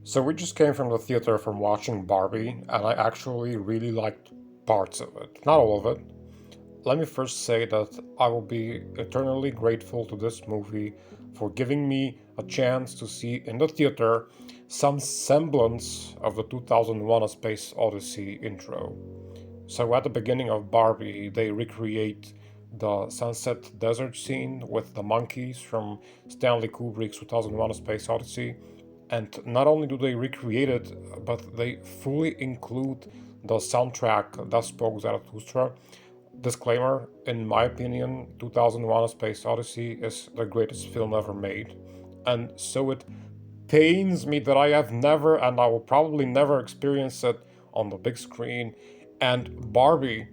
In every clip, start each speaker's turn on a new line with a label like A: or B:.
A: So we just came from the theater from watching Barbie, and I actually really liked parts of it. Not all of it. Let me first say that I will be eternally grateful to this movie for giving me a chance to see in the theater some semblance of the 2001 A Space Odyssey intro. So at the beginning of Barbie, they recreate the sunset desert scene with the monkeys from Stanley Kubrick's 2001 A Space Odyssey. And not only do they recreate it, but they fully include the soundtrack Thus Spoke Zarathustra. Disclaimer, in my opinion, 2001 A Space Odyssey is the greatest film ever made. And so it pains me that I have never, and I will probably never experience it on the big screen. And Barbie,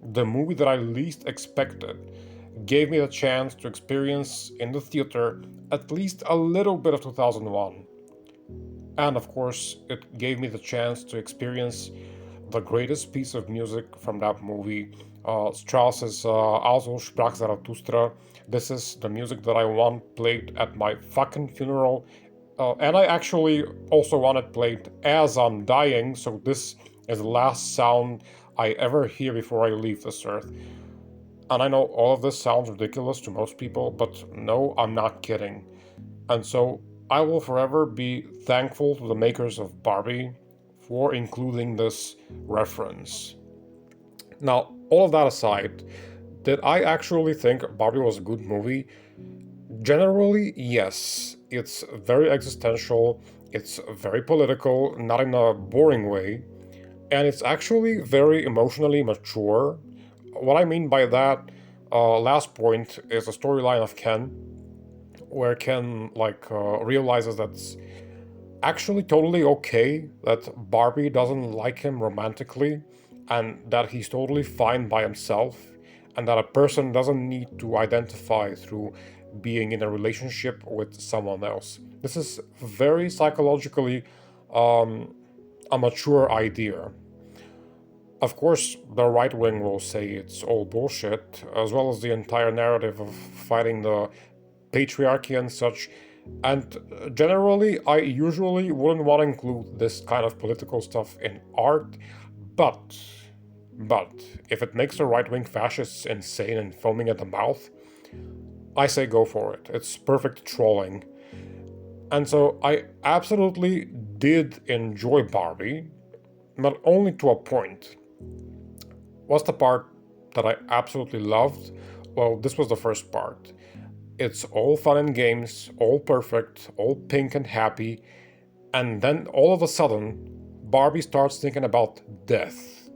A: the movie that I least expected, gave me the chance to experience in the theater at least a little bit of 2001. And of course, it gave me the chance to experience the greatest piece of music from that movie, Strauss's Also sprach Zarathustra. This is the music that I want played at my fucking funeral. And I actually also want it played as I'm dying, so this is the last sound I ever hear before I leave this earth. And I know all of this sounds ridiculous to most people, but no, I'm not kidding. And so I will forever be thankful to the makers of Barbie for including this reference. Now, all of that aside, did I actually think Barbie was a good movie? Generally, yes. It's very existential, it's very political, not in a boring way, and it's actually very emotionally mature. What I mean by that, last point, is the storyline of Ken, where Ken realizes that it's actually totally okay that Barbie doesn't like him romantically, and that he's totally fine by himself, and that a person doesn't need to identify through being in a relationship with someone else. This is very psychologically a mature idea. Of course, the right wing will say it's all bullshit, as well as the entire narrative of fighting the patriarchy and such. And generally, I usually wouldn't want to include this kind of political stuff in art, but, but, if it makes the right wing fascists insane and foaming at the mouth, I say go for it. It's perfect trolling. And so I absolutely did enjoy Barbie, but only to a point. What's the part that I absolutely loved? Well, this was the first part. It's all fun and games, all perfect, all pink and happy, and then all of a sudden, Barbie starts thinking about death.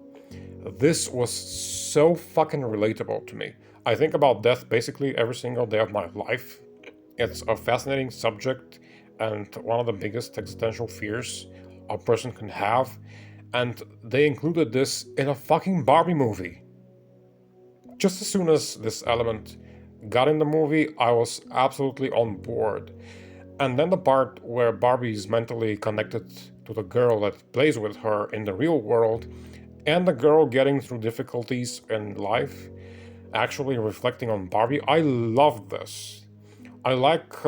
A: This was so fucking relatable to me. I think about death basically every single day of my life. It's a fascinating subject and one of the biggest existential fears a person can have, and they included this in a fucking Barbie movie. Just as soon as this element got in the movie, I was absolutely on board. And then the part where Barbie is mentally connected to the girl that plays with her in the real world, and the girl getting through difficulties in life, actually reflecting on Barbie, I loved this. I like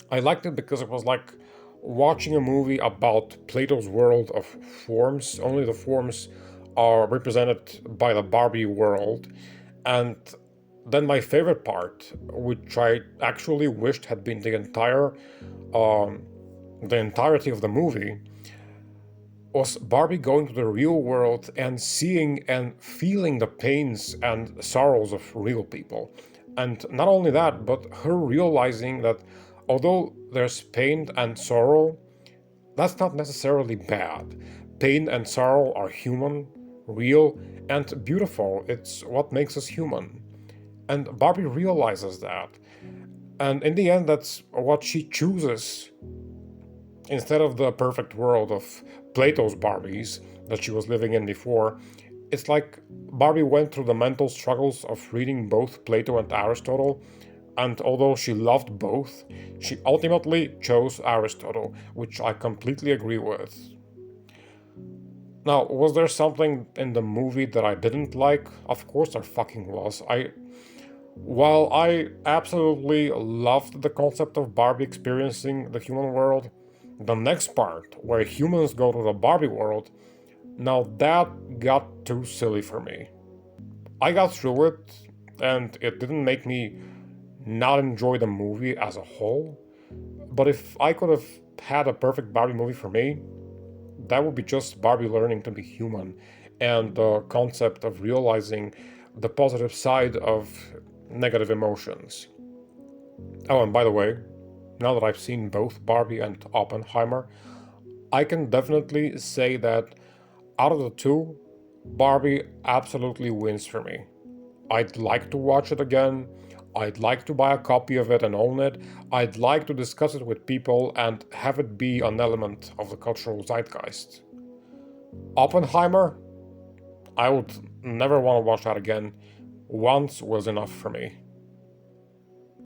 A: I liked it because it was like watching a movie about Plato's world of forms. Only the forms are represented by the Barbie world. And then my favorite part, which I actually wished had been um, the entirety of the movie, was Barbie going to the real world and seeing and feeling the pains and sorrows of real people. And not only that, but her realizing that although there's pain and sorrow, that's not necessarily bad. Pain and sorrow are human, real, and beautiful. It's what makes us human. And Barbie realizes that. And in the end, that's what she chooses instead of the perfect world of Plato's Barbies that she was living in before. It's like Barbie went through the mental struggles of reading both Plato and Aristotle, and although she loved both, she ultimately chose Aristotle, which I completely agree with. Now, was there something in the movie that I didn't like? Of course there fucking was. While I absolutely loved the concept of Barbie experiencing the human world, The next part, where humans go to the Barbie world, now that got too silly for me. I got through it, and it didn't make me not enjoy the movie as a whole, but if I could have had a perfect Barbie movie for me, that would be just Barbie learning to be human and the concept of realizing the positive side of negative emotions. Oh, and by the way, now that I've seen both Barbie and Oppenheimer, I can definitely say that out of the two, Barbie absolutely wins for me. I'd like to watch it again. I'd like to buy a copy of it and own it. I'd like to discuss it with people and have it be an element of the cultural zeitgeist. Oppenheimer, I would never want to watch that again. Once was enough for me.